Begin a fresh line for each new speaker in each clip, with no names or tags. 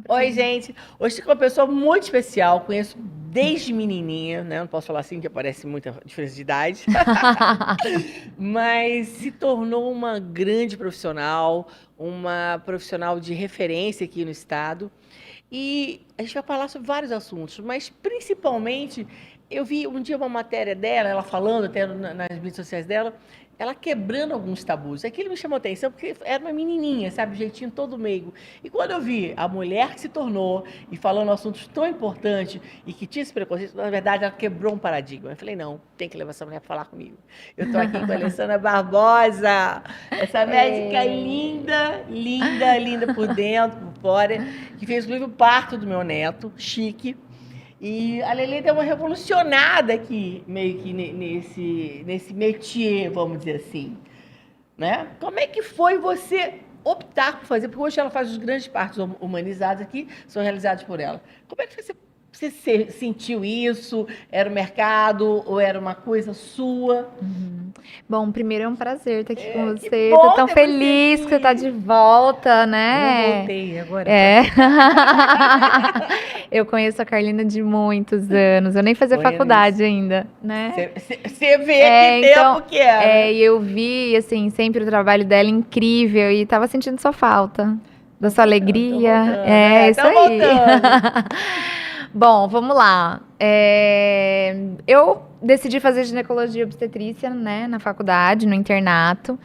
Oi, gente. Hoje tem uma pessoa muito especial, conheço desde menininha, né? Não posso falar assim, que parece muita diferença de idade, mas se tornou uma grande profissional, uma profissional de referência aqui no estado. E a gente vai falar sobre vários assuntos, mas principalmente eu vi um dia uma matéria dela, ela falando até nas redes sociais dela, ela quebrando alguns tabus. Aquilo me chamou atenção porque era uma menininha, sabe, o jeitinho todo meigo. E quando eu vi a mulher que se tornou e falando assuntos tão importantes e que tinha esse preconceito, na verdade ela quebrou um paradigma. Eu falei, não, tem que levar essa mulher para falar comigo. Eu estou aqui com a Alessandra Barbosa, essa médica linda, linda, linda por dentro, por fora, que fez inclusive o parto do meu neto, chique. E a Lelê deu uma revolucionada aqui, meio que nesse métier, vamos dizer assim, né? Como é que foi você optar por fazer? Porque hoje ela faz os grandes partos humanizados aqui, são realizados por ela. Como é que você sentiu isso? Era o mercado ou era uma coisa sua?
Bom, primeiro é um prazer estar aqui com
Que
você.
bom
Tô tão
ter
feliz que você tá de volta,
Eu não
né?
voltei agora.
É. Eu conheço a Carlina de muitos anos. Eu nem fazia faculdade ainda, né?
Você vê que tempo que era.
E eu vi, assim, sempre o trabalho dela incrível e tava sentindo sua falta, da sua alegria. Isso
Tá
aí.
voltando.
Bom, vamos lá. Eu decidi fazer ginecologia e obstetrícia, né, na faculdade, no internato.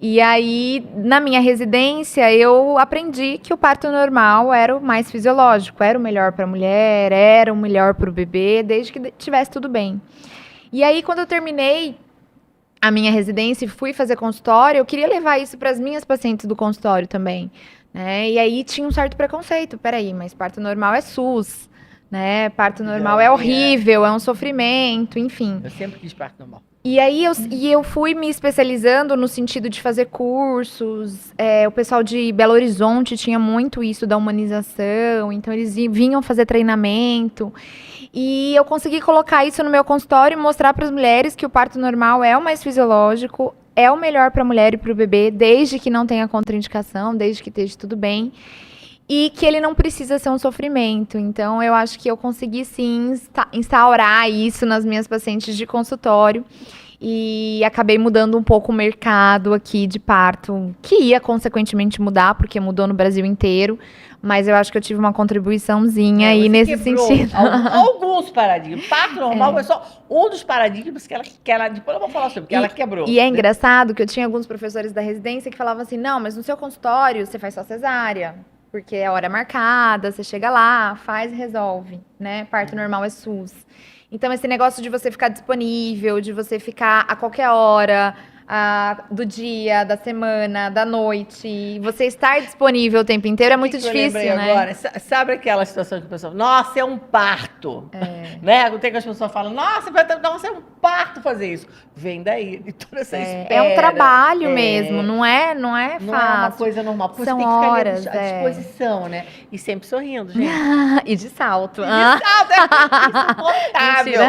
E aí, na minha residência, eu aprendi que o parto normal era o mais fisiológico, era o melhor para a mulher, era o melhor para o bebê, desde que tivesse tudo bem. E aí, quando eu terminei a minha residência e fui fazer consultório, eu queria levar isso para as minhas pacientes do consultório também, né? E aí tinha um certo preconceito. Peraí, mas parto normal é SUS, né? Parto normal é horrível, é um sofrimento, enfim.
Eu sempre quis parto normal.
E aí eu fui me especializando no sentido de fazer cursos. O pessoal de Belo Horizonte tinha muito isso da humanização, então eles vinham fazer treinamento. E eu consegui colocar isso no meu consultório e mostrar para as mulheres que o parto normal é o mais fisiológico, é o melhor para a mulher e para o bebê, desde que não tenha contraindicação, desde que esteja tudo bem. E que ele não precisa ser um sofrimento. Então, eu acho que eu consegui, sim, instaurar isso nas minhas pacientes de consultório. E acabei mudando um pouco o mercado aqui de parto, que ia, consequentemente, mudar, porque mudou no Brasil inteiro. Mas eu acho que eu tive uma contribuiçãozinha aí nesse sentido.
Alguns paradigmas. Parto normal é só um dos paradigmas que ela depois eu vou falar sobre, porque ela quebrou.
E é engraçado que eu tinha alguns professores da residência que falavam assim, não, mas no seu consultório você faz só cesárea. Porque é hora marcada, você chega lá, faz e resolve, né? Parto normal é SUS. Então, esse negócio de você ficar disponível, de você ficar a qualquer hora do dia, da semana, da noite, você estar disponível o tempo inteiro é muito difícil, né?
Agora, sabe aquela situação que o pessoal fala, nossa, é um parto, né? Tem que as pessoas falam, nossa, é um parto fazer isso. Vem daí, de toda essa espera.
É um trabalho mesmo, não é fácil.
Não é uma coisa normal, porque
São
você tem que ficar
horas,
à disposição, né? E sempre sorrindo, gente.
E de salto.
E de salto, é insuportável.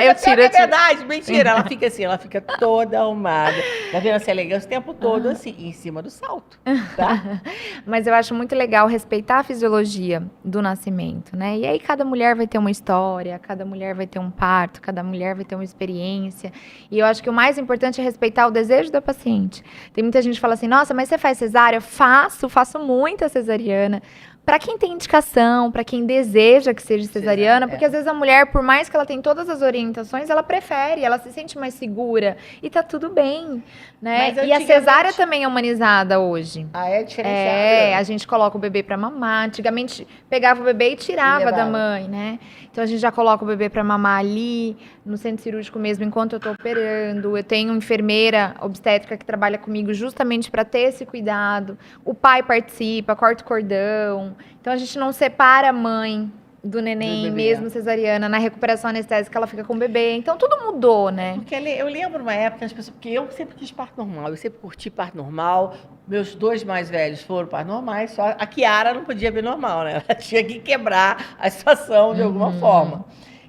Eu tiro.
É verdade, mentira. Ela fica assim, ela fica toda arrumada. Tá vendo essa elegância o tempo todo, assim, em cima do salto, tá?
Mas eu acho muito legal respeitar a fisiologia do nascimento, né? E aí cada mulher vai ter uma história, cada mulher vai ter um parto, cada mulher vai ter uma experiência. E eu acho que o mais importante é respeitar o desejo da paciente. Tem muita gente que fala assim, nossa, mas você faz cesárea? Faço muita cesariana. Para quem tem indicação, para quem deseja que seja cesariana, porque às vezes a mulher, por mais que ela tenha todas as orientações, ela prefere, ela se sente mais segura e tá tudo bem, né? E a cesárea também é humanizada hoje.
É diferenciada.
A gente coloca o bebê para mamar. Antigamente pegava o bebê e tirava da mãe, né? Então a gente já coloca o bebê para mamar ali, no centro cirúrgico mesmo, enquanto eu tô operando. Eu tenho uma enfermeira obstétrica que trabalha comigo justamente para ter esse cuidado. O pai participa, corta o cordão. Então, a gente não separa a mãe do neném, mesmo cesariana, na recuperação anestésica, ela fica com o bebê. Então, tudo mudou, né?
Porque eu lembro uma época, as pessoas, porque eu sempre quis parto normal, eu sempre curti parto normal. Meus dois mais velhos foram parto normais, só a Kiara não podia vir normal, né? Ela tinha que quebrar a situação de alguma forma.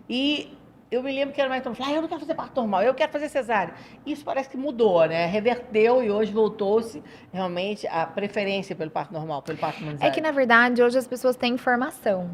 E eu me lembro que era mais tão, eu não quero fazer parto normal, eu quero fazer cesárea. Isso parece que mudou, né? Reverteu e hoje voltou-se realmente a preferência pelo parto normal, pelo parto humanizado.
É que, na verdade, hoje as pessoas têm informação.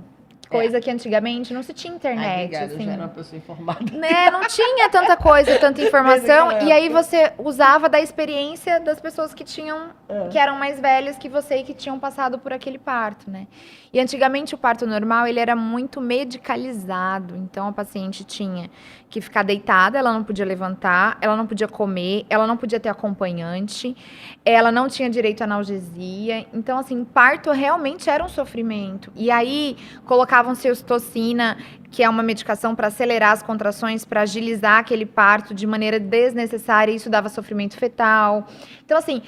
Coisa que antigamente não se tinha internet.
Obrigada,
assim.
eu já era uma pessoa informada.
Né? Não tinha tanta coisa, tanta informação. E aí você usava da experiência das pessoas que tinham, que eram mais velhas que você e que tinham passado por aquele parto, né? E antigamente o parto normal, ele era muito medicalizado. Então a paciente tinha que ficar deitada, ela não podia levantar, ela não podia comer, ela não podia ter acompanhante, ela não tinha direito à analgesia. Então, assim, parto realmente era um sofrimento. E aí colocavam-se ocitocina, que é uma medicação para acelerar as contrações, para agilizar aquele parto de maneira desnecessária, e isso dava sofrimento fetal. Então, assim,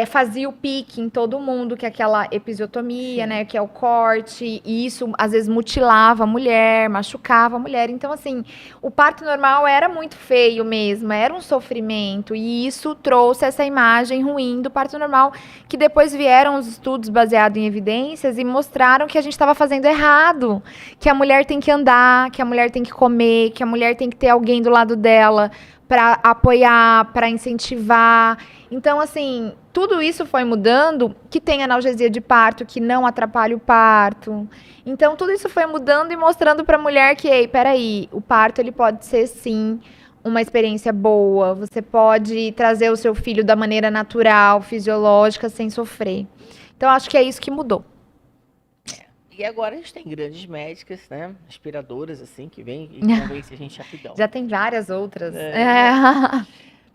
fazia o pique em todo mundo, que é aquela episiotomia, né, que é o corte, e isso, às vezes, mutilava a mulher, machucava a mulher. Então, assim, o parto normal era muito feio mesmo, era um sofrimento, e isso trouxe essa imagem ruim do parto normal, que depois vieram os estudos baseados em evidências e mostraram que a gente estava fazendo errado, que a mulher tem que andar, que a mulher tem que comer, que a mulher tem que ter alguém do lado dela para apoiar, para incentivar. Então, assim, tudo isso foi mudando, que tem analgesia de parto, que não atrapalha o parto. Então, tudo isso foi mudando e mostrando para a mulher que, ei, peraí, o parto ele pode ser, sim, uma experiência boa. Você pode trazer o seu filho da maneira natural, fisiológica, sem sofrer. Então, acho que é isso que mudou.
E agora a gente tem grandes médicas, né? Aspiradoras, assim, que vêm e convencem a gente rapidão.
Já tem várias outras.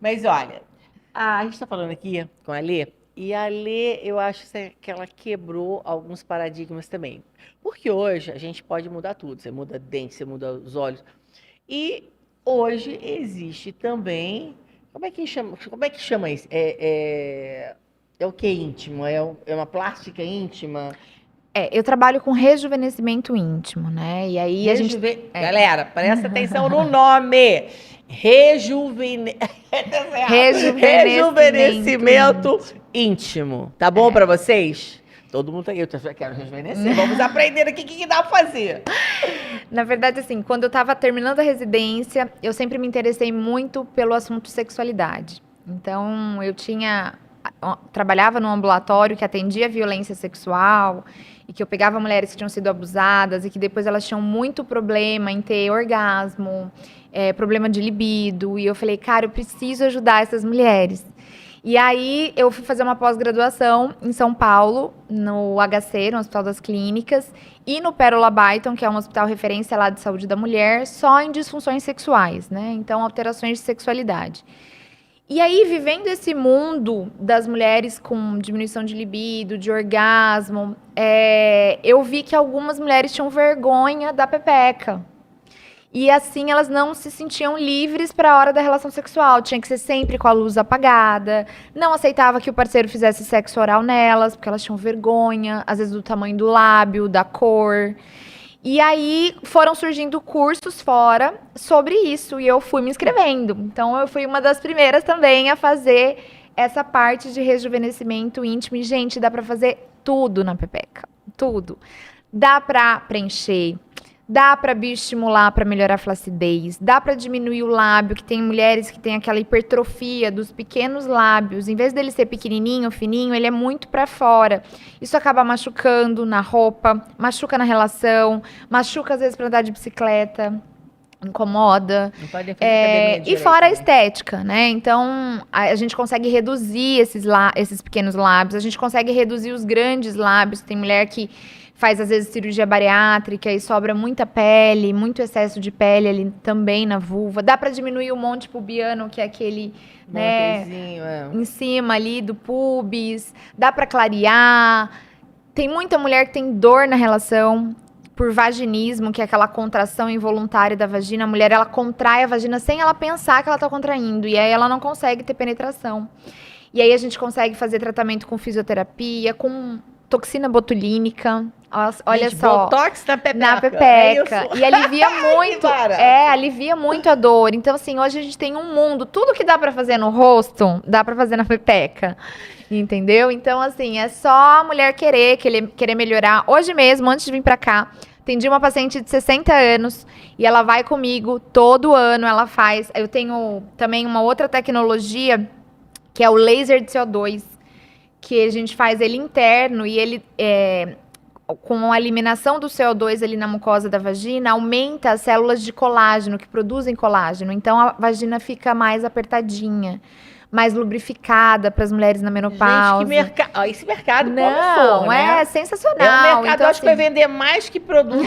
Mas olha, a gente está falando aqui com a Lê, e a Lê, eu acho que ela quebrou alguns paradigmas também. Porque hoje a gente pode mudar tudo. Você muda dente, você muda os olhos. E hoje existe também... Como é que chama isso? É o que íntimo? É uma plástica íntima?
Eu trabalho com rejuvenescimento íntimo, né? E aí
Galera, presta atenção no nome. Rejuvenescimento íntimo. Tá bom pra vocês? Todo mundo tá aqui, eu quero rejuvenescer. Vamos aprender aqui o que dá pra fazer.
Na verdade, assim, quando eu tava terminando a residência, eu sempre me interessei muito pelo assunto sexualidade. Então, trabalhava num ambulatório que atendia violência sexual e que eu pegava mulheres que tinham sido abusadas e que depois elas tinham muito problema em ter orgasmo, problema de libido. E eu falei, cara, eu preciso ajudar essas mulheres. E aí eu fui fazer uma pós-graduação em São Paulo, no HC, no Hospital das Clínicas, e no Pérola Byton, que é um hospital referência lá de saúde da mulher, só em disfunções sexuais, né? Então, alterações de sexualidade. E aí, vivendo esse mundo das mulheres com diminuição de libido, de orgasmo, eu vi que algumas mulheres tinham vergonha da pepeca. E assim, elas não se sentiam livres para a hora da relação sexual. Tinha que ser sempre com a luz apagada. Não aceitava que o parceiro fizesse sexo oral nelas, porque elas tinham vergonha, às vezes do tamanho do lábio, da cor. E aí foram surgindo cursos fora sobre isso e eu fui me inscrevendo. Então eu fui uma das primeiras também a fazer essa parte de rejuvenescimento íntimo. E, gente, dá pra fazer tudo na pepeca. Tudo. Dá pra preencher. Dá pra bioestimular para melhorar a flacidez. Dá pra diminuir o lábio, que tem mulheres que têm aquela hipertrofia dos pequenos lábios. Em vez dele ser pequenininho, fininho, ele é muito pra fora. Isso acaba machucando na roupa, machuca na relação, machuca às vezes pra andar de bicicleta. Incomoda.
Não pode fazer academia direito,
e fora a
né?
estética, né? Então, a gente consegue reduzir esses pequenos lábios, a gente consegue reduzir os grandes lábios. Tem mulher que faz, às vezes, cirurgia bariátrica e sobra muita pele, muito excesso de pele ali também na vulva. Dá pra diminuir o monte pubiano, que é aquele, né, em cima ali do pubis. Dá pra clarear. Tem muita mulher que tem dor na relação por vaginismo, que é aquela contração involuntária da vagina. A mulher, ela contrai a vagina sem ela pensar que ela tá contraindo. E aí ela não consegue ter penetração. E aí a gente consegue fazer tratamento com fisioterapia, com toxina botulínica. Olha só.
Botox na pepeca.
Na pepeca. E alivia muito. Alivia muito a dor. Então, assim, hoje a gente tem um mundo. Tudo que dá pra fazer no rosto, dá pra fazer na pepeca. Entendeu? Então, assim, é só a mulher querer melhorar. Hoje mesmo, antes de vir pra cá, Atendi uma paciente de 60 anos e ela vai comigo todo ano, ela faz. Eu tenho também uma outra tecnologia, que é o laser de CO2, que a gente faz ele interno e ele, com a eliminação do CO2 ali na mucosa da vagina, aumenta as células de colágeno, que produzem colágeno. Então, a vagina fica mais apertadinha, mais lubrificada para as mulheres na menopausa.
Gente, que esse mercado
Não,
promissor, né?
sensacional.
É um mercado,
então,
acho que vai vender mais que produto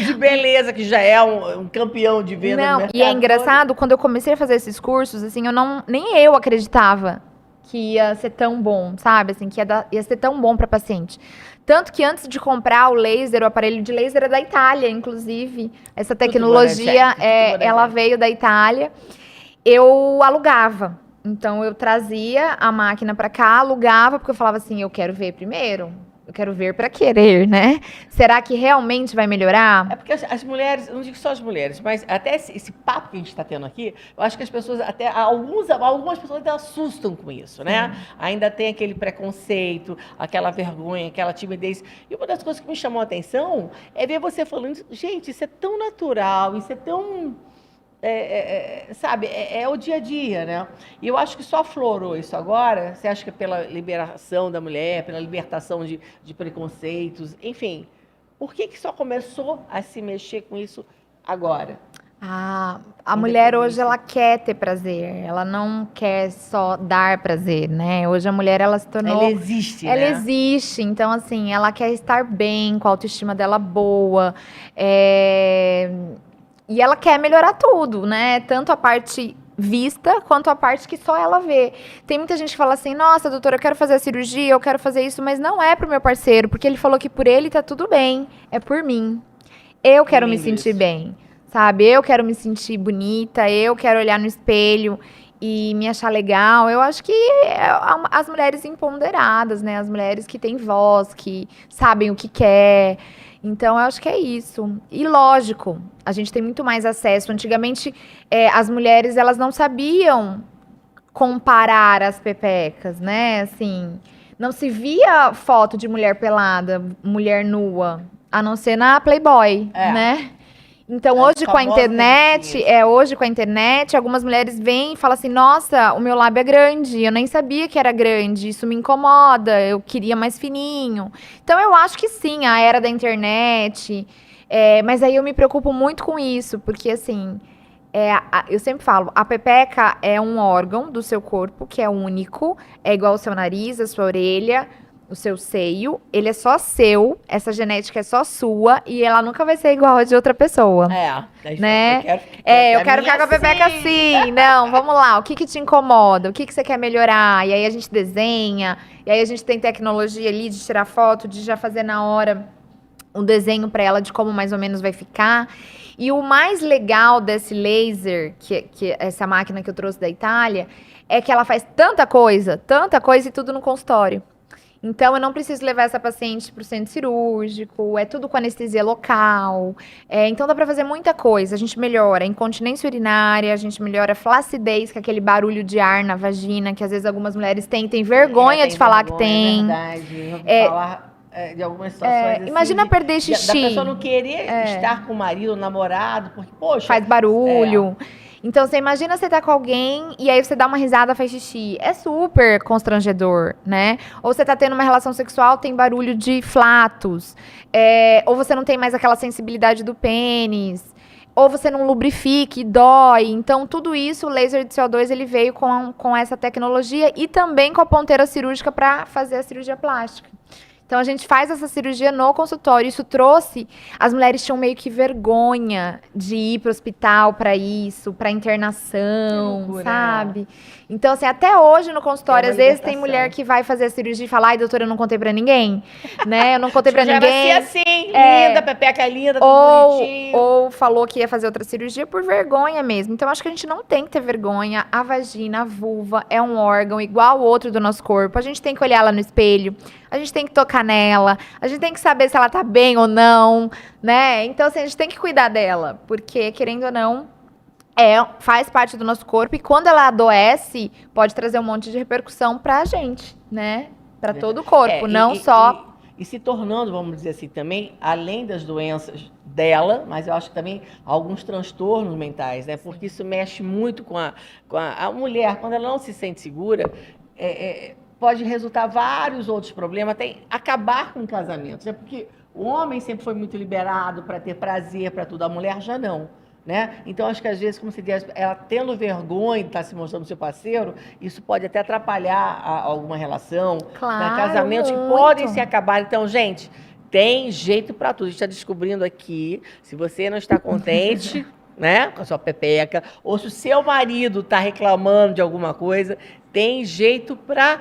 de beleza, que já é um campeão de venda no mercado.
E é engraçado, quando eu comecei a fazer esses cursos, assim, nem eu acreditava que ia ser tão bom, sabe? Assim, que ia ser tão bom para paciente. Tanto que antes de comprar o aparelho de laser é da Itália, inclusive. Essa tecnologia, ela veio da Itália. Eu alugava. Então, eu trazia a máquina para cá, alugava, porque eu falava assim, eu quero ver primeiro. Eu quero ver para querer, né? Será que realmente vai melhorar?
É porque as mulheres, não digo só as mulheres, mas até esse papo que a gente está tendo aqui, eu acho que as pessoas, até algumas pessoas até assustam com isso, né? Ainda tem aquele preconceito, aquela vergonha, aquela timidez. E uma das coisas que me chamou a atenção é ver você falando, gente, isso é tão natural, isso é tão... sabe, é o dia a dia, né? E eu acho que só aflorou isso agora. Você acha que é pela liberação da mulher, pela libertação de preconceitos, enfim. Por que só começou a se mexer com isso agora?
A mulher hoje, ela quer ter prazer, ela não quer só dar prazer, né? Hoje a mulher, ela se tornou...
Ela existe, né?
Ela existe, então assim, ela quer estar bem, com a autoestima dela boa, e ela quer melhorar tudo, né? Tanto a parte vista, quanto a parte que só ela vê. Tem muita gente que fala assim, nossa, doutora, eu quero fazer a cirurgia, eu quero fazer isso, mas não é pro meu parceiro, porque ele falou que por ele tá tudo bem, é por mim. Eu quero me sentir bem, sabe? Eu quero me sentir bonita, eu quero olhar no espelho e me achar legal. Eu acho que as mulheres empoderadas, né? As mulheres que têm voz, que sabem o que quer. Então, eu acho que é isso. E lógico, a gente tem muito mais acesso. Antigamente, as mulheres, elas não sabiam comparar as pepecas, né? Assim, não se via foto de mulher pelada, mulher nua, a não ser na Playboy, né? Então, hoje com a internet, algumas mulheres vêm e falam assim, nossa, o meu lábio é grande, eu nem sabia que era grande, isso me incomoda, eu queria mais fininho. Então, eu acho que sim, a era da internet, mas aí eu me preocupo muito com isso, porque assim, eu sempre falo, a pepeca é um órgão do seu corpo que é único, é igual ao seu nariz, a sua orelha, o seu seio, ele é só seu, essa genética é só sua e ela nunca vai ser igual a de outra pessoa. Né? Eu quero ficar com a pepeca assim. Não, vamos lá, o que te incomoda? O que você quer melhorar? E aí a gente desenha, e aí a gente tem tecnologia ali de tirar foto, de já fazer na hora um desenho para ela de como mais ou menos vai ficar. E o mais legal desse laser, que essa máquina que eu trouxe da Itália, é que ela faz tanta coisa e tudo no consultório. Então, eu não preciso levar essa paciente para o centro cirúrgico, é tudo com anestesia local. Então, dá para fazer muita coisa. A gente melhora a incontinência urinária, a gente melhora a flacidez, que é aquele barulho de ar na vagina, que às vezes algumas mulheres têm vergonha de falar que tem.
É verdade, falar de algumas situações assim,
imagina perder xixi.
Da pessoa não querer estar com o marido, o namorado, porque, poxa...
Faz barulho. Então, você imagina você tá com alguém e aí você dá uma risada, faz xixi. É super constrangedor, né? Ou você tá tendo uma relação sexual, tem barulho de flatos. Ou você não tem mais aquela sensibilidade do pênis. Ou você não lubrifica e dói. Então, tudo isso, o laser de CO2, ele veio com essa tecnologia e também com a ponteira cirúrgica para fazer a cirurgia plástica. Então, a gente faz essa cirurgia no consultório. Isso trouxe... As mulheres tinham meio que vergonha de ir para o hospital para isso, para internação, loucura, sabe? Então, assim, até hoje no consultório, às vezes tem mulher que vai fazer a cirurgia e fala, ai, doutora, eu não contei para ninguém, né? Eu não contei para ninguém.
Já assim, linda, pepeca linda, tudo bonitinho.
Ou falou que ia fazer outra cirurgia por vergonha mesmo. Então, acho que a gente não tem que ter vergonha. A vagina, a vulva, é um órgão igual ao outro do nosso corpo. A gente tem que olhar ela no espelho. A gente tem que tocar nela, a gente tem que saber se ela tá bem ou não, né? Então, assim, a gente tem que cuidar dela, porque, querendo ou não, faz parte do nosso corpo e quando ela adoece, pode trazer um monte de repercussão pra gente, né? Pra todo o corpo, não só
e se tornando, vamos dizer assim, também, além das doenças dela, mas eu acho que também alguns transtornos mentais, né? Porque isso mexe muito com a mulher, quando ela não se sente segura, pode resultar vários outros problemas, até acabar com casamentos, né? Porque o homem sempre foi muito liberado para ter prazer, para tudo, a mulher já não. Né? Então, acho que às vezes, como se diz, ela tendo vergonha de estar se mostrando seu parceiro, isso pode até atrapalhar alguma relação,
Claro,
casamentos que podem se acabar. Então, gente, tem jeito para tudo. A gente está descobrindo aqui, se você não está contente, né, com a sua pepeca, ou se o seu marido está reclamando de alguma coisa, tem jeito para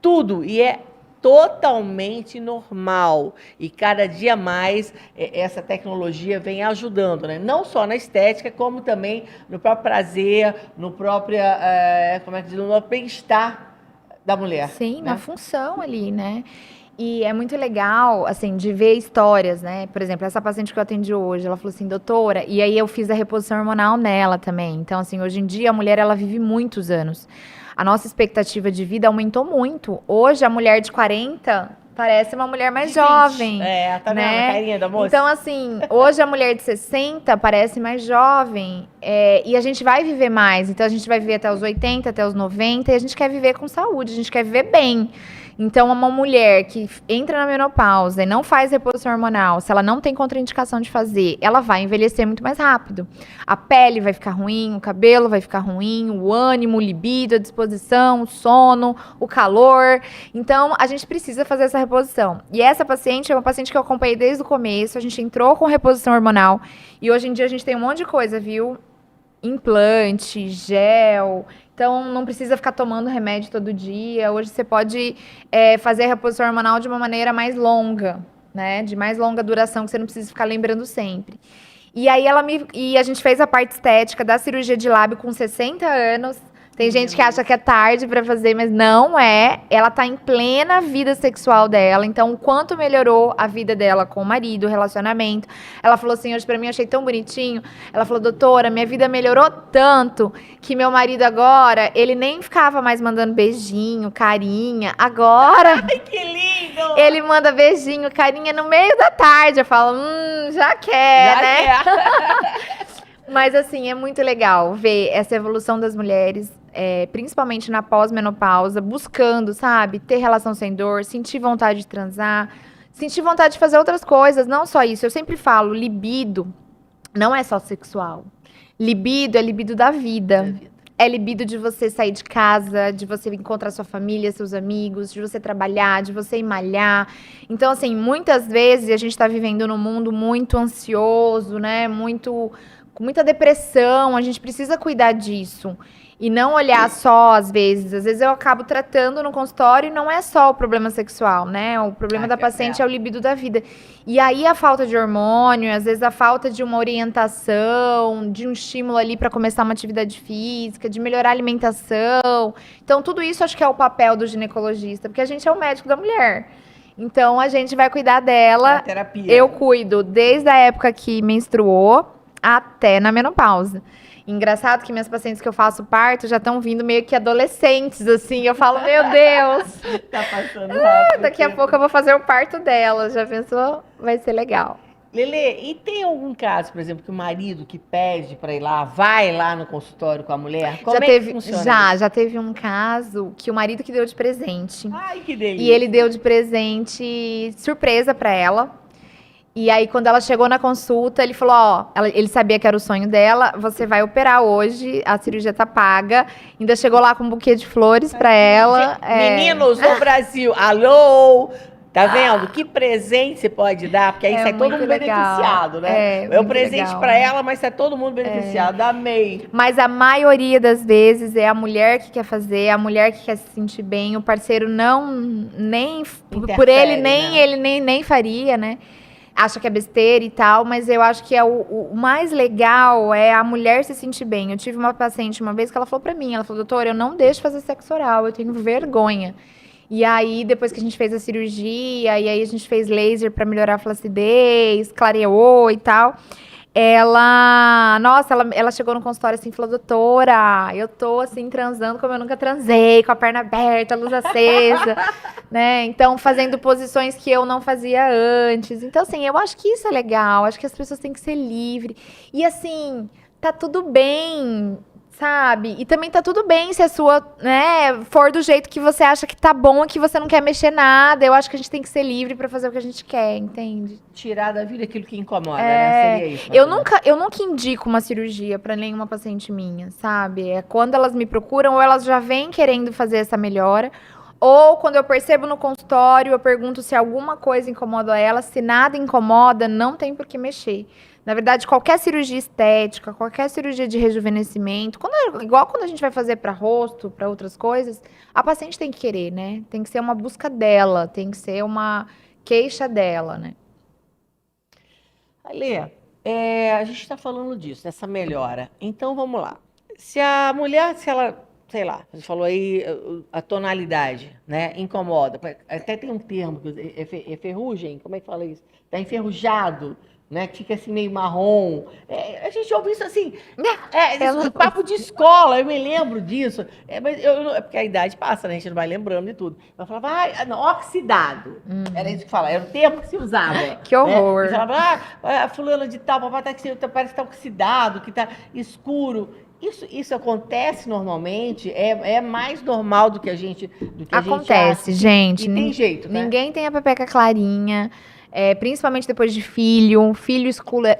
tudo. E é totalmente normal. E cada dia mais essa tecnologia vem ajudando, né? Não só na estética, como também no próprio prazer, no próprio, como é que diz, no bem-estar da mulher.
Sim,
né?
na função ali, né? E é muito legal, assim, de ver histórias, né? Por exemplo, essa paciente que eu atendi hoje, ela falou assim, doutora, e aí eu fiz a reposição hormonal nela também. Então, assim, hoje em dia a mulher, ela vive muitos anos. A nossa expectativa de vida aumentou muito. Hoje, a mulher de 40 parece uma mulher mais jovem.
Tá vendo
né?
a carinha da moça?
Então, assim, hoje a mulher de 60 parece mais jovem. E a gente vai viver mais. Então, a gente vai viver até os 80, até os 90, e a gente quer viver com saúde, a gente quer viver bem. Então, uma mulher que entra na menopausa e não faz reposição hormonal, se ela não tem contraindicação de fazer, ela vai envelhecer muito mais rápido. A pele vai ficar ruim, o cabelo vai ficar ruim, o ânimo, o libido, a disposição, o sono, o calor. Então, a gente precisa fazer essa reposição. E essa paciente é uma paciente que eu acompanhei desde o começo, a gente entrou com reposição hormonal e hoje em dia a gente tem um monte de coisa, viu? Implante, gel. Então, não precisa ficar tomando remédio todo dia. Hoje você pode fazer a reposição hormonal de uma maneira mais longa, né? De mais longa duração, que você não precisa ficar lembrando sempre. E aí a gente fez a parte estética da cirurgia de lábio com 60 anos. Tem gente que acha que é tarde pra fazer, mas não é. Ela tá em plena vida sexual dela. Então, o quanto melhorou a vida dela com o marido, o relacionamento. Ela falou assim, hoje pra mim, eu achei tão bonitinho. Ela falou, doutora, minha vida melhorou tanto que meu marido agora, ele nem ficava mais mandando beijinho, carinha. Agora...
Ai, que lindo!
Ele manda beijinho, carinha no meio da tarde. Eu falo, já quer,
Já
né?
quer.
Mas, assim, é muito legal ver essa evolução das mulheres, principalmente na pós-menopausa, buscando, sabe, ter relação sem dor, sentir vontade de transar, sentir vontade de fazer outras coisas, não só isso. Eu sempre falo, libido não é só sexual. Libido é libido da vida. É libido de você sair de casa, de você encontrar sua família, seus amigos, de você trabalhar, de você ir malhar. Então, assim, muitas vezes a gente tá vivendo num mundo muito ansioso, né, com muita depressão, a gente precisa cuidar disso. E não olhar só, às vezes. Às vezes eu acabo tratando no consultório e não é só o problema sexual, né? O problema da paciente é o libido da vida. E aí a falta de hormônio, às vezes a falta de uma orientação, de um estímulo ali para começar uma atividade física, de melhorar a alimentação. Então, tudo isso acho que é o papel do ginecologista, porque a gente é o médico da mulher. Então, a gente vai cuidar dela.
Terapia.
Eu cuido desde a época que menstruou até na menopausa. Engraçado que minhas pacientes que eu faço parto já estão vindo meio que adolescentes, assim. Eu falo, meu Deus!
Tá passando rápido.
Daqui a pouco eu vou fazer o parto delas. Já pensou? Vai ser legal.
Lelê, e tem algum caso, por exemplo, que o marido que pede para ir lá, vai lá no consultório com a mulher? Como que funciona?
Já teve um caso que o marido que deu de presente.
Ai, que delícia.
E ele deu de presente surpresa para ela. E aí, quando ela chegou na consulta, ele falou, ele sabia que era o sonho dela, você vai operar hoje, a cirurgia tá paga. Ainda chegou lá com um buquê de flores pra ela.
Meninos do Brasil, alô! Tá vendo? Que presente você pode dar? Porque aí sai todo mundo beneficiado, né? É o presente pra ela, mas sai todo mundo beneficiado. Amei.
Mas a maioria das vezes é a mulher que quer fazer, a mulher que quer se sentir bem, o parceiro nem por ele, nem faria, né? Acha que é besteira e tal, mas eu acho que o mais legal é a mulher se sentir bem. Eu tive uma paciente uma vez que ela falou pra mim, ela falou, doutora, eu não deixo fazer sexo oral, eu tenho vergonha. E aí, depois que a gente fez a cirurgia, e aí a gente fez laser pra melhorar a flacidez, clareou e tal, ela chegou no consultório assim e falou, doutora, eu tô assim transando como eu nunca transei, com a perna aberta, a luz acesa, né? Então, fazendo posições que eu não fazia antes. Então, assim, eu acho que isso é legal, acho que as pessoas têm que ser livres. E assim, tá tudo bem, sabe? E também tá tudo bem se a sua, né, for do jeito que você acha que tá bom e que você não quer mexer nada. Eu acho que a gente tem que ser livre pra fazer o que a gente quer, entende?
Tirar da vida aquilo que incomoda, né? Seria isso.
Eu nunca indico uma cirurgia pra nenhuma paciente minha, sabe? É quando elas me procuram ou elas já vêm querendo fazer essa melhora, ou quando eu percebo no consultório, eu pergunto se alguma coisa incomoda ela. Se nada incomoda, não tem por que mexer. Na verdade, qualquer cirurgia estética, qualquer cirurgia de rejuvenescimento, igual quando a gente vai fazer para rosto, para outras coisas, a paciente tem que querer, né? Tem que ser uma busca dela, tem que ser uma queixa dela, né?
Alê, a gente está falando disso, dessa melhora. Então, vamos lá. Se a mulher, se ela, sei lá, você falou aí a tonalidade, né, incomoda. Até tem um termo, é ferrugem, como é que fala isso? Tá enferrujado, né, que fica assim meio marrom. A gente ouve isso assim, papo de escola, eu me lembro disso. Mas é porque a idade passa, né, a gente não vai lembrando de tudo. Eu falava, não, oxidado. Era isso que falava, era o termo que se usava.
Que horror.
Né? Falava, fulano de tal, papai parece que está oxidado, que está escuro. Isso acontece normalmente? É mais normal do que a gente
acontece, gente.
E tem jeito, né?
Ninguém tem a pepeca clarinha. Principalmente depois de filho. Filho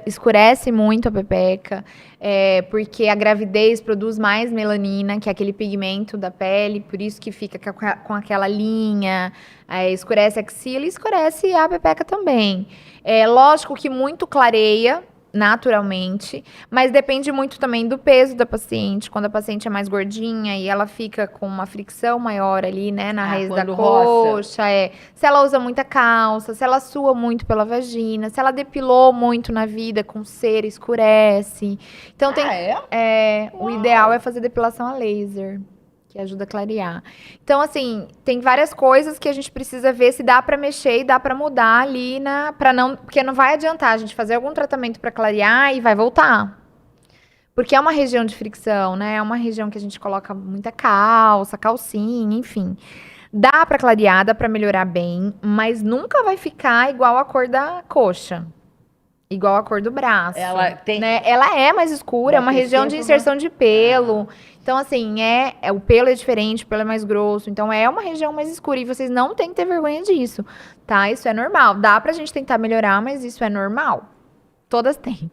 escurece muito a pepeca, porque a gravidez produz mais melanina, que é aquele pigmento da pele, por isso que fica com aquela linha, escurece a axila e escurece a pepeca também. Lógico que muito clareia, naturalmente, mas depende muito também do peso da paciente. Quando a paciente é mais gordinha e ela fica com uma fricção maior ali, né, na raiz da coxa, se ela usa muita calça, se ela sua muito pela vagina, se ela depilou muito na vida com cera, escurece. Então o ideal é fazer depilação a laser, que ajuda a clarear. Então, assim, tem várias coisas que a gente precisa ver se dá pra mexer e dá pra mudar ali porque não vai adiantar a gente fazer algum tratamento pra clarear e vai voltar. Porque é uma região de fricção, né? É uma região que a gente coloca muita calcinha, enfim. Dá pra clarear, dá pra melhorar bem, mas nunca vai ficar igual a cor da coxa. Igual a cor do braço. Ela é mais escura, é uma região de inserção de pelo. Então, assim, o pelo é diferente, o pelo é mais grosso. Então, é uma região mais escura. E vocês não têm que ter vergonha disso, tá? Isso é normal. Dá pra gente tentar melhorar, mas isso é normal. Todas têm.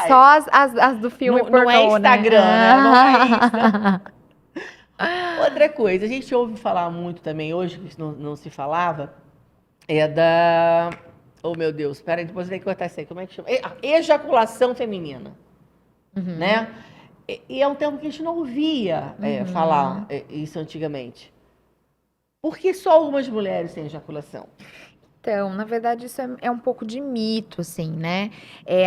Só as do filme pornô,
não é Instagram, né? Não é isso. Outra coisa, a gente ouve falar muito também hoje, que não se falava, oh, meu Deus, peraí, depois vem cortar isso aí. Como é que chama? Ejaculação feminina, né? E é um termo que a gente não ouvia falar isso antigamente. Por que só algumas mulheres têm ejaculação?
Então, na verdade, isso é um pouco de mito, assim, né?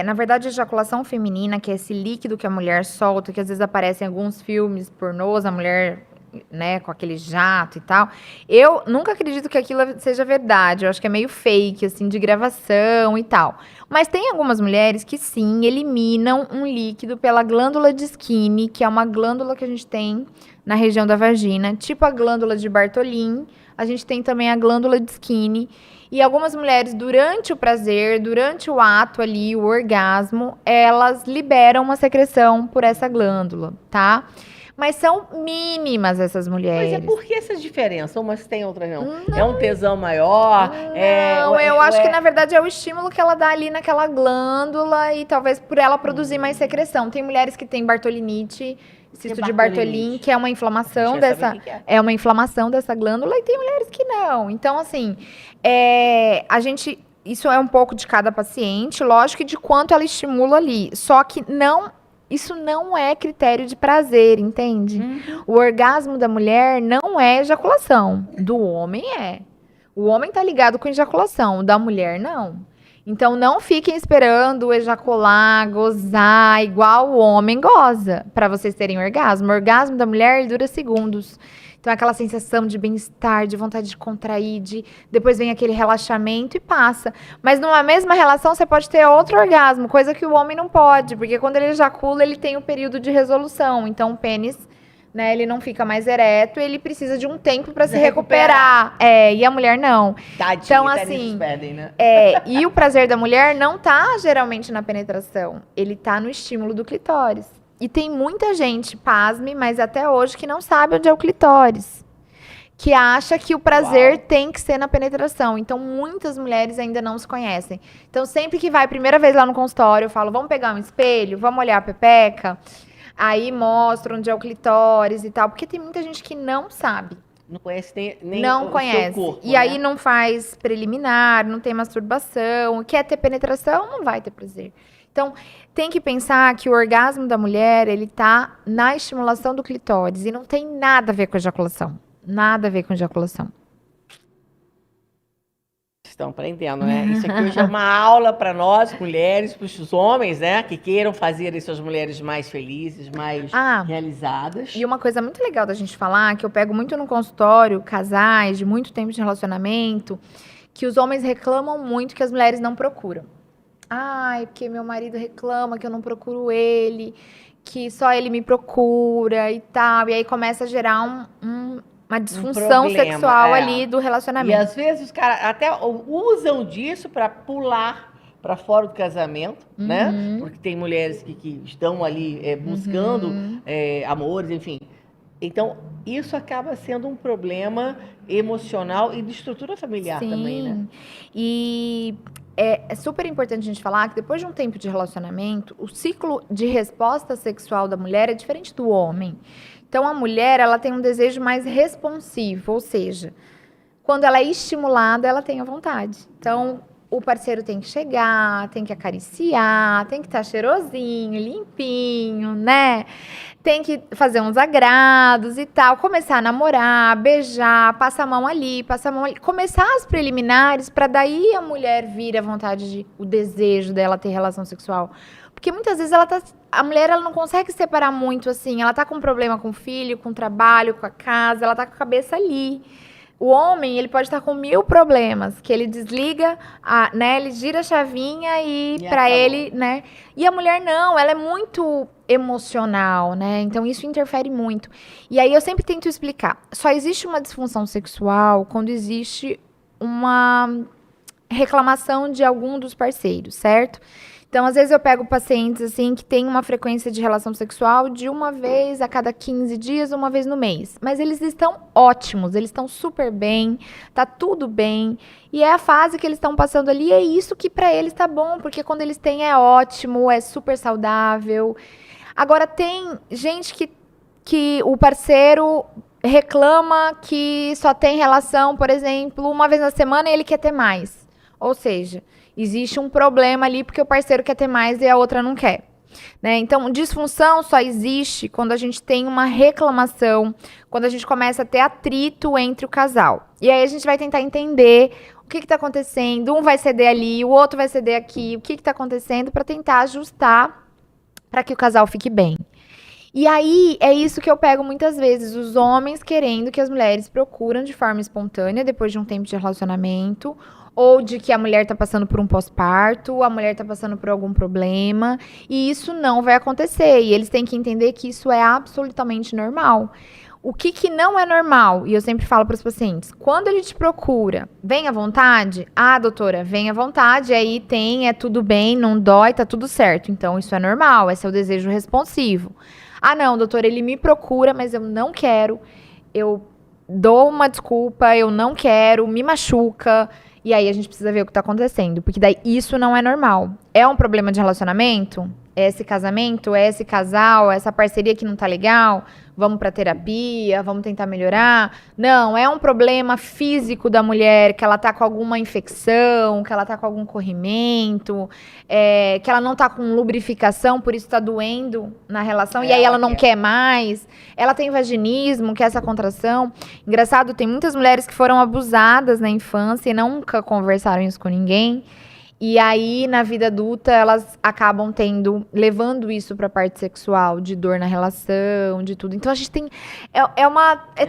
Na verdade, a ejaculação feminina, que é esse líquido que a mulher solta, que às vezes aparece em alguns filmes pornôs, a mulher, né, com aquele jato e tal. Eu nunca acredito que aquilo seja verdade. Eu acho que é meio fake, assim, de gravação e tal. Mas tem algumas mulheres que, sim, eliminam um líquido pela glândula de Skinny, que é uma glândula que a gente tem na região da vagina, tipo a glândula de Bartholin. A gente tem também a glândula de Skinny. E algumas mulheres, durante o prazer, durante o ato ali, o orgasmo, elas liberam uma secreção por essa glândula, tá? Mas são mínimas essas mulheres.
Mas por que essa diferença? Umas têm, outras não. É um tesão maior?
Não, eu acho que na verdade é o estímulo que ela dá ali naquela glândula e talvez por ela produzir mais secreção. Tem mulheres que têm bartolinite, cisto de Bartholin, que é uma inflamação é uma inflamação dessa glândula, e tem mulheres que não. Então, assim, isso é um pouco de cada paciente, lógico, e de quanto ela estimula ali. Só que isso não é critério de prazer, entende? O orgasmo da mulher não é ejaculação, do homem é. O homem tá ligado com ejaculação, o da mulher não. Então, não fiquem esperando ejacular, gozar, igual o homem goza, para vocês terem orgasmo. O orgasmo da mulher dura segundos. Então, é aquela sensação de bem-estar, de vontade de contrair, depois vem aquele relaxamento e passa. Mas numa mesma relação, você pode ter outro orgasmo, coisa que o homem não pode, porque quando ele ejacula, ele tem o período de resolução. Então, o pênis, né, ele não fica mais ereto, ele precisa de um tempo para se recuperar. E a mulher não.
Tadinha,
então, assim,
pedem, né?
E o prazer da mulher não tá geralmente na penetração, ele tá no estímulo do clitóris. E tem muita gente, pasme, mas até hoje que não sabe onde é o clitóris, que acha que o prazer tem que ser na penetração. Então, muitas mulheres ainda não se conhecem. Então, sempre que vai a primeira vez lá no consultório, eu falo, vamos pegar um espelho, vamos olhar a pepeca. Aí mostra onde é o clitóris e tal, porque tem muita gente que não sabe.
Não conhece nem
não
o
conhece.
seu corpo,
e aí não faz preliminar, não tem masturbação, quer ter penetração, não vai ter prazer. Então, tem que pensar que o orgasmo da mulher, ele tá na estimulação do clitóris e não tem nada a ver com ejaculação. Nada a ver com ejaculação.
Estão aprendendo, né? Isso aqui hoje é uma aula para nós, mulheres, para os homens, né? Que queiram fazer suas mulheres mais felizes, mais realizadas.
E uma coisa muito legal da gente falar, que eu pego muito no consultório, casais de muito tempo de relacionamento, que os homens reclamam muito que as mulheres não procuram. Ai, porque meu marido reclama que eu não procuro ele, que só ele me procura e tal. E aí começa a gerar uma disfunção sexual ali do relacionamento.
E às vezes os caras até usam disso para pular para fora do casamento, né? Porque tem mulheres que estão ali buscando amores, enfim. Então, isso acaba sendo um problema emocional e de estrutura familiar também, né?
E é super importante a gente falar que depois de um tempo de relacionamento, o ciclo de resposta sexual da mulher é diferente do homem. Então, a mulher, ela tem um desejo mais responsivo, ou seja, quando ela é estimulada, ela tem a vontade. Então, o parceiro tem que chegar, tem que acariciar, tem que estar cheirosinho, limpinho, né? Tem que fazer uns agrados e tal, começar a namorar, beijar, passar a mão ali, passar a mão ali, começar as preliminares para daí a mulher vir à vontade, o desejo dela ter relação sexual. Porque muitas vezes a mulher ela não consegue separar muito assim, ela tá com problema com o filho, com o trabalho, com a casa, ela tá com a cabeça ali. O homem, ele pode estar com 1000 problemas, que ele desliga, né, ele gira a chavinha e para ele, né? E a mulher não, ela é muito emocional, né? Então isso interfere muito. E aí eu sempre tento explicar, só existe uma disfunção sexual quando existe uma reclamação de algum dos parceiros, certo? Então, às vezes eu pego pacientes, assim, que têm uma frequência de relação sexual de uma vez a cada 15 dias, uma vez no mês. Mas eles estão ótimos, eles estão super bem, tá tudo bem. E é a fase que eles estão passando ali, é isso que pra eles tá bom, porque quando eles têm é ótimo, é super saudável. Agora, tem gente que o parceiro reclama que só tem relação, por exemplo, uma vez na semana e ele quer ter mais. Ou seja, existe um problema ali porque o parceiro quer ter mais e a outra não quer, né? Então, disfunção só existe quando a gente tem uma reclamação, quando a gente começa a ter atrito entre o casal. E aí a gente vai tentar entender o que está acontecendo, um vai ceder ali, o outro vai ceder aqui, o que está acontecendo para tentar ajustar para que o casal fique bem. E aí, é isso que eu pego muitas vezes, os homens querendo que as mulheres procuram de forma espontânea, depois de um tempo de relacionamento, ou de que a mulher está passando por um pós-parto, a mulher está passando por algum problema, e isso não vai acontecer, e eles têm que entender que isso é absolutamente normal. O que não é normal, e eu sempre falo para os pacientes, quando ele te procura, vem à vontade? Ah, doutora, vem à vontade, aí é tudo bem, não dói, tá tudo certo, então isso é normal, esse é o desejo responsivo. Ah, não, doutora, ele me procura, mas eu não quero, eu dou uma desculpa, eu não quero, me machuca. E aí a gente precisa ver o que tá acontecendo, porque daí isso não é normal. É um problema de relacionamento? É esse casamento? É esse casal? É essa parceria que não tá legal? Vamos pra terapia? Vamos tentar melhorar? Não, é um problema físico da mulher, que ela tá com alguma infecção, que ela tá com algum corrimento, que ela não tá com lubrificação, por isso tá doendo na relação, e aí ela não quer mais. Ela tem vaginismo, que é essa contração. Engraçado, tem muitas mulheres que foram abusadas na infância e nunca conversaram isso com ninguém. E aí, na vida adulta, elas acabam levando isso pra parte sexual, de dor na relação, de tudo. Então a gente tem, é
É um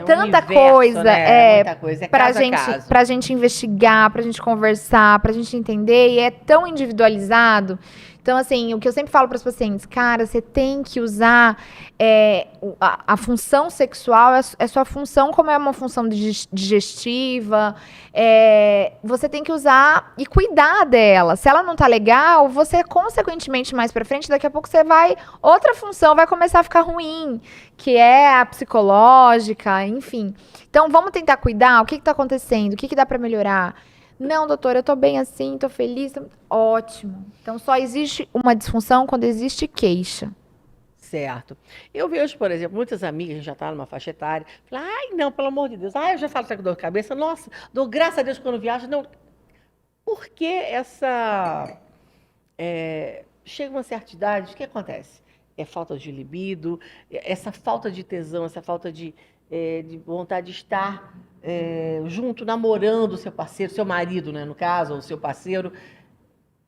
tanta
universo,
coisa,
né? É muita coisa, é caso a caso.
pra gente investigar, pra gente conversar, pra gente entender, e é tão individualizado. Então, assim, o que eu sempre falo para os pacientes, cara, você tem que usar a função sexual, é sua função como é uma função digestiva, você tem que usar e cuidar dela. Se ela não tá legal, você, consequentemente, mais pra frente, daqui a pouco outra função vai começar a ficar ruim, que é a psicológica, enfim. Então, vamos tentar cuidar, o que tá acontecendo, o que dá pra melhorar. Não, doutora, eu tô bem assim, tô feliz. Ótimo. Então, só existe uma disfunção quando existe queixa.
Certo. Eu vejo, por exemplo, muitas amigas, a gente já está numa faixa etária, falam, ai, não, pelo amor de Deus, ai, eu já falo com dor de cabeça, nossa, dou graças a Deus quando viajo, não. Por que chega uma certa idade, o que acontece? É falta de libido, essa falta de tesão, essa falta de vontade de estar junto, namorando o seu parceiro, seu marido, né, no caso, ou seu parceiro.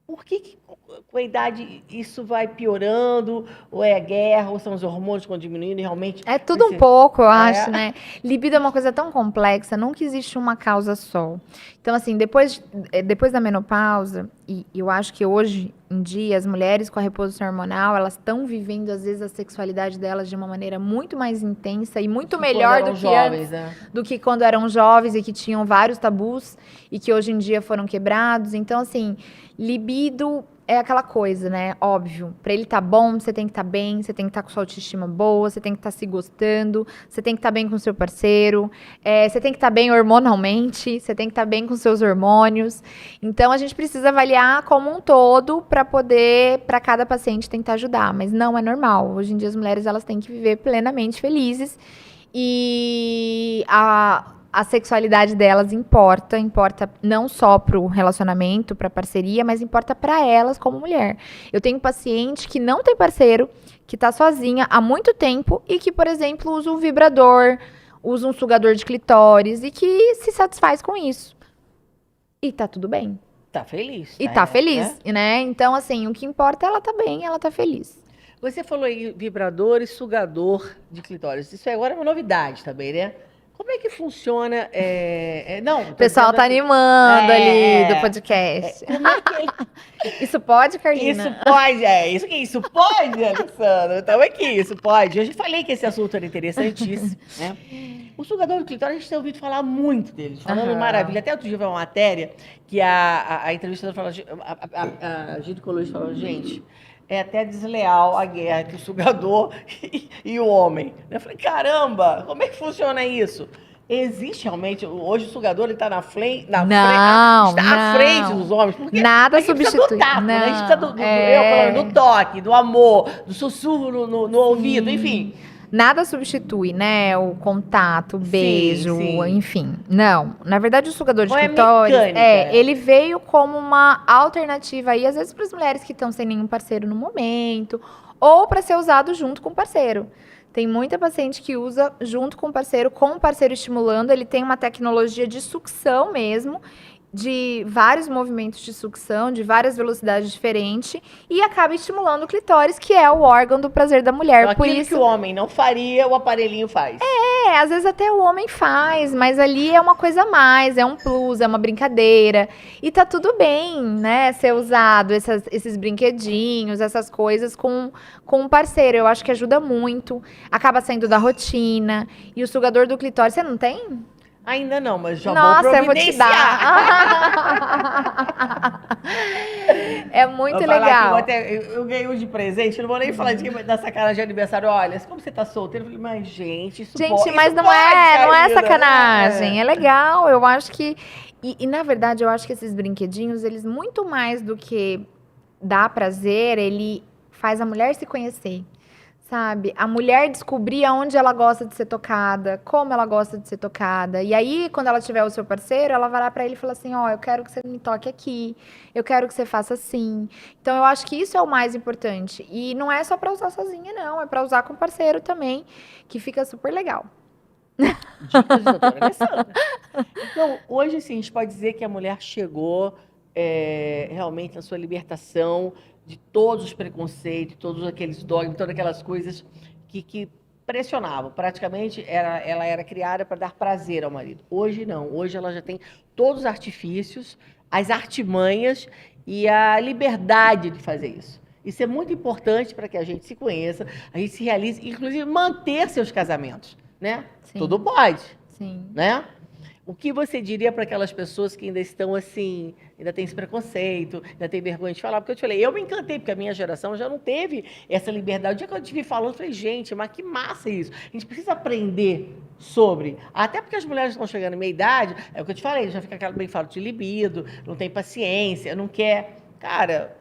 Por que com a idade isso vai piorando? Ou é a guerra, ou são os hormônios que vão diminuindo e realmente...
É tudo um pouco, eu acho, né? Libido é uma coisa tão complexa, nunca existe uma causa só. Então, assim, depois da menopausa, e eu acho que hoje em dia as mulheres com a reposição hormonal, elas estão vivendo, às vezes, a sexualidade delas de uma maneira muito mais intensa e muito melhor do que
jovens, né?
do que quando eram jovens e que tinham vários tabus e que hoje em dia foram quebrados. Então, assim, libido é aquela coisa, né? Óbvio, pra ele tá bom, você tem que estar bem, você tem que estar com sua autoestima boa, você tem que estar se gostando, você tem que estar bem com seu parceiro, você tem que estar bem hormonalmente, você tem que estar bem com seus hormônios. Então, a gente precisa avaliar como um todo para cada paciente tentar ajudar, mas não é normal. Hoje em dia, as mulheres, elas têm que viver plenamente felizes e a sexualidade delas importa não só pro relacionamento, pra parceria, mas importa pra elas como mulher. Eu tenho paciente que não tem parceiro, que tá sozinha há muito tempo e que, por exemplo, usa um vibrador, usa um sugador de clitóris e que se satisfaz com isso. E tá tudo bem.
Tá feliz.
E tá feliz, né? Então, assim, o que importa é ela tá bem, ela tá feliz.
Você falou aí vibrador e sugador de clitóris. Isso agora é uma novidade também, né? Como é que funciona? Não,
o pessoal tá animando ali do podcast.
Como é que...
Isso pode, Carlina?
Isso pode, isso pode, Alessandra. Então aqui, isso pode. Eu já falei que esse assunto era interessantíssimo, né? O sugador do clitóris, a gente tem ouvido falar muito deles, falando maravilha. Até outro dia foi uma matéria que a entrevistadora falou, a ginecologista falou, gente, é até desleal a guerra entre o sugador e o homem. Eu falei, caramba, como é que funciona isso? Existe realmente, hoje o sugador está à frente dos homens, porque
nada
a gente precisa do tato, né? A gente precisa do toque, do amor, do sussurro no ouvido, enfim.
Nada substitui, né? O contato, o beijo, enfim. Não. Na verdade, o sugador de clitóris, ele veio como uma alternativa aí, às vezes, para as mulheres que estão sem nenhum parceiro no momento, ou para ser usado junto com o parceiro. Tem muita paciente que usa junto com o parceiro estimulando. Ele tem uma tecnologia de sucção mesmo, de vários movimentos de sucção, de várias velocidades diferentes, e acaba estimulando o clitóris, que é o órgão do prazer da mulher.
Então, aquilo que o homem não faria, o aparelhinho faz.
Às vezes até o homem faz, mas ali é uma coisa a mais, é um plus, é uma brincadeira. E tá tudo bem, né, ser usado, esses brinquedinhos, essas coisas com um parceiro. Eu acho que ajuda muito, acaba saindo da rotina. E o sugador do clitóris, você não tem?
Ainda não, mas já
vou
providenciar.
Eu vou te dar. É muito legal.
Eu ganhei um de presente, não vou nem falar de quem vai dar sacanagem de aniversário. Olha, como você tá solteiro, eu falei, mas gente, isso pode.
Gente, mas não é sacanagem. É legal, eu acho que... E na verdade, eu acho que esses brinquedinhos, eles muito mais do que dar prazer, ele faz a mulher se conhecer. Sabe? A mulher descobrir aonde ela gosta de ser tocada, como ela gosta de ser tocada. E aí, quando ela tiver o seu parceiro, ela vai lá pra ele e fala assim, eu quero que você me toque aqui, eu quero que você faça assim. Então, eu acho que isso é o mais importante. E não é só pra usar sozinha, não. É pra usar com parceiro também, que fica super legal.
Dicas de doutora Alessandra. Então, hoje, assim, a gente pode dizer que a mulher chegou realmente na sua libertação de todos os preconceitos, todos aqueles dogmas, todas aquelas coisas que pressionavam. Praticamente, ela era criada para dar prazer ao marido. Hoje, não. Hoje, ela já tem todos os artifícios, as artimanhas e a liberdade de fazer isso. Isso é muito importante para que a gente se conheça, a gente se realize, inclusive manter seus casamentos, né?
Sim.
Tudo pode,
Sim.
né? O que você diria para aquelas pessoas que ainda estão assim, ainda tem esse preconceito, ainda tem vergonha de falar? Porque eu te falei, eu me encantei, porque a minha geração já não teve essa liberdade. O dia que eu te vi falando, eu falei, gente, mas que massa isso. A gente precisa aprender sobre. Até porque as mulheres estão chegando em meia idade, é o que eu te falei, já fica aquela bem falta de libido, não tem paciência, não quer. Cara,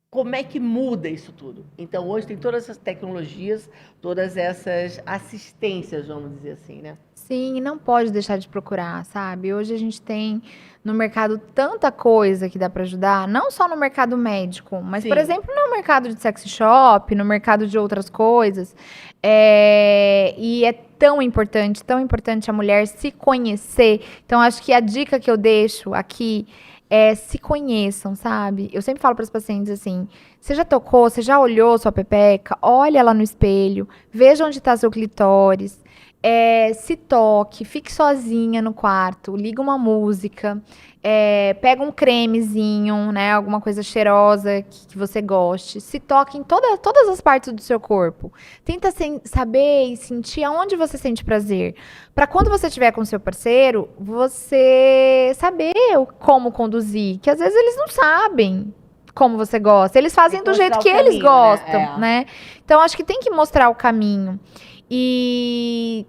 como é que muda isso tudo? Então, hoje tem todas essas tecnologias, todas essas assistências, vamos dizer assim, né?
Sim, e não pode deixar de procurar, sabe? Hoje a gente tem no mercado tanta coisa que dá para ajudar, não só no mercado médico, mas, por
Sim.
exemplo, no mercado de sex shop, no mercado de outras coisas. E é tão importante a mulher se conhecer. Então, acho que a dica que eu deixo aqui é se conheçam, sabe? Eu sempre falo para os pacientes assim: você já tocou, você já olhou sua pepeca? Olha lá no espelho, veja onde está seu clitóris. Se toque, fique sozinha no quarto, liga uma música, pega um cremezinho, né, alguma coisa cheirosa que você goste, se toque em todas as partes do seu corpo. Tenta saber e sentir aonde você sente prazer, para quando você estiver com seu parceiro, você saber como conduzir, que às vezes eles não sabem como você gosta, eles fazem do jeito que eles gostam, né? Então acho que tem que mostrar o caminho. E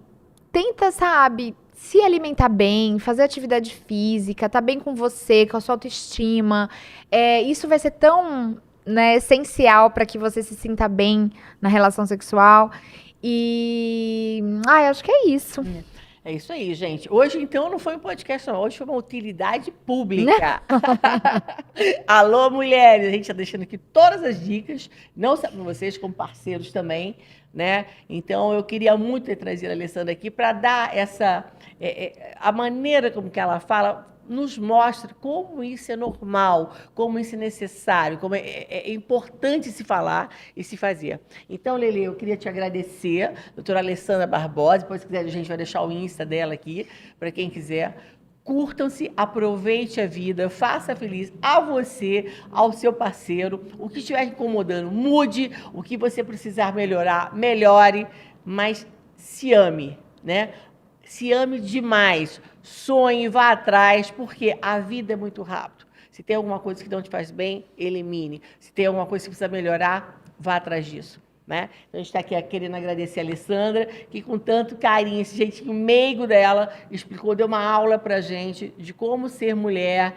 tenta, sabe, se alimentar bem, fazer atividade física, tá bem com você, com a sua autoestima. Isso vai ser tão, né, essencial para que você se sinta bem na relação sexual. E acho que é isso.
É isso aí, gente. Hoje, então, não foi um podcast, não. Hoje foi uma utilidade pública. Alô, mulheres! A gente está deixando aqui todas as dicas, não só para vocês, como parceiros também, né? Então, eu queria muito ter trazido a Alessandra aqui para dar essa... a maneira como que ela fala nos mostra como isso é normal, como isso é necessário, como é importante se falar e se fazer. Então, Lelê, eu queria te agradecer, doutora Alessandra Barbosa, depois se quiser a gente vai deixar o Insta dela aqui, para quem quiser. Curtam-se, aproveite a vida, faça feliz a você, ao seu parceiro. O que estiver incomodando, mude. O que você precisar melhorar, melhore, mas se ame, né? Se ame demais, sonhe, vá atrás, porque a vida é muito rápido. Se tem alguma coisa que não te faz bem, elimine. Se tem alguma coisa que precisa melhorar, vá atrás disso. Né? Então, a gente está aqui querendo agradecer a Alessandra, que com tanto carinho, esse jeitinho meigo dela, explicou, deu uma aula para a gente de como ser mulher,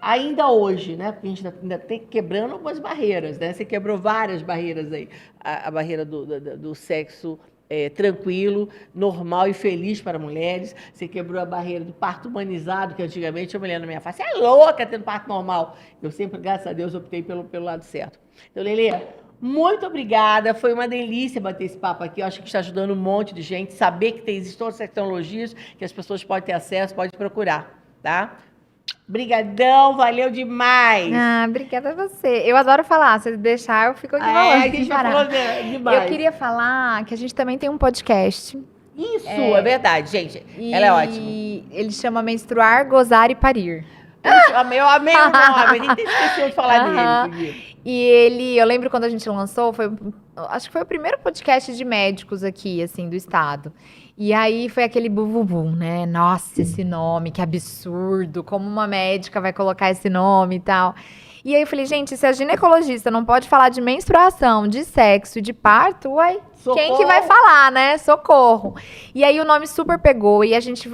ainda hoje, né? Porque a gente ainda tem quebrando algumas barreiras, né? Você quebrou várias barreiras aí. A barreira do sexo tranquilo, normal e feliz para mulheres. Você quebrou a barreira do parto humanizado, que antigamente a mulher na minha face é louca tendo parto normal. Eu sempre, graças a Deus, optei pelo lado certo. Então, Lelê, muito obrigada, foi uma delícia bater esse papo aqui, eu acho que está ajudando um monte de gente, saber que existem todas essas tecnologias que as pessoas podem ter acesso, podem procurar, tá? Brigadão, valeu demais!
Obrigada a você. Eu adoro falar, se deixar eu fico aqui falando.
A gente vai falando demais.
Eu queria falar que a gente também tem um podcast.
Isso, é verdade, gente, ela é ótima.
E ele chama Menstruar, Gozar e Parir.
Eu amei o nome, a gente esqueceu de falar dele.
E eu lembro quando a gente lançou, acho que foi o primeiro podcast de médicos aqui, assim, do estado. E aí foi aquele bum, né? Nossa, esse nome, que absurdo, como uma médica vai colocar esse nome e tal. E aí eu falei, gente, se a ginecologista não pode falar de menstruação, de sexo e de parto, uai, socorro. Quem que vai falar, né? Socorro. E aí o nome super pegou e a gente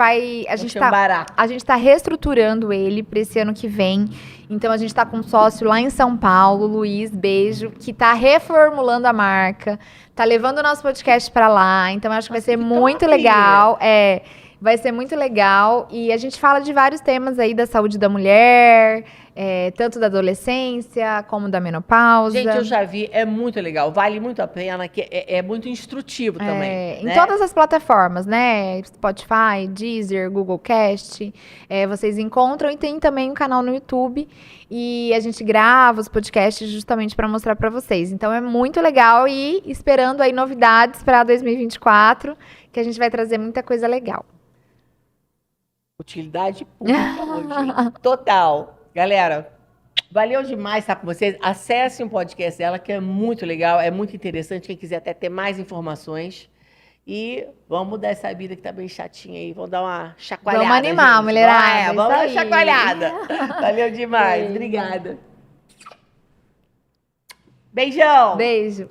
tá reestruturando ele para esse ano que vem. Então a gente tá com um sócio lá em São Paulo, Luiz, beijo, que tá reformulando a marca, tá levando o nosso podcast para lá. Então acho que vai ser muito legal. Vai ser muito legal. E a gente fala de vários temas aí da saúde da mulher, tanto da adolescência como da menopausa.
Gente, eu já vi, é muito legal, vale muito a pena, que é muito instrutivo também,
Em
né?
todas as plataformas, né? Spotify, Deezer, Google Cast, vocês encontram e tem também um canal no YouTube e a gente grava os podcasts justamente para mostrar para vocês. Então é muito legal e esperando aí novidades para 2024, que a gente vai trazer muita coisa legal.
Utilidade pública hoje, hein? Total. Galera, valeu demais estar com vocês. Acessem o podcast dela, que é muito legal, é muito interessante. Quem quiser até ter mais informações. E vamos dar essa vida que tá bem chatinha aí. Vamos dar uma chacoalhada.
Vamos animar,
gente.
mulherada.
Vamos dar uma
isso aí.
chacoalhada. Valeu demais.
Beijo.
Obrigada. Beijão.
Beijo.